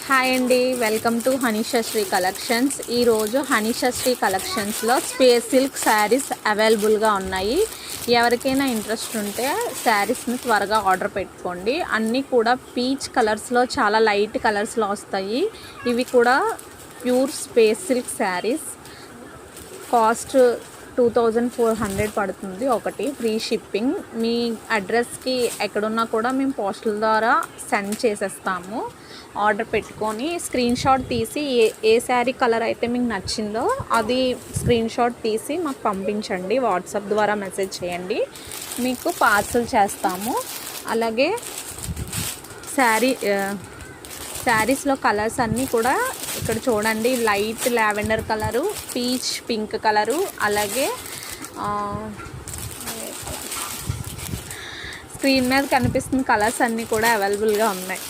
Hi అండి, welcome to హనీషశ్రీ collections. ఈరోజు హనీషశ్రీ కలెక్షన్స్లో స్పేస్ సిల్క్ శారీస్ అవైలబుల్గా ఉన్నాయి. ఎవరికైనా ఇంట్రెస్ట్ ఉంటే శారీస్ని త్వరగా ఆర్డర్ పెట్టుకోండి. అన్నీ కూడా పీచ్ కలర్స్లో చాలా లైట్ కలర్స్లో వస్తాయి. ఇవి కూడా pure space silk saris. Cost 2400 పడుతుంది ఒకటి, ఫ్రీ షిప్పింగ్. మీ అడ్రస్కి ఎక్కడున్నా కూడా మేము పోస్టల్ ద్వారా సెండ్ చేసేస్తాము. ఆర్డర్ పెట్టుకొని స్క్రీన్ షాట్ తీసి ఏ శారీ కలర్ అయితే మీకు నచ్చిందో అది స్క్రీన్ షాట్ తీసి మాకు పంపించండి. వాట్సాప్ ద్వారా మెసేజ్ చేయండి, మీకు పార్సల్ చేస్తాము. అలాగే శారీస్లో కలర్స్ అన్నీ కూడా ఇక్కడ చూడండి. Light lavender colour, peach pink colour, అలాగే స్క్రీన్ మీద కనిపిస్తున్న కలర్స్ అన్నీ కూడా అవైలబుల్గా ఉన్నాయి.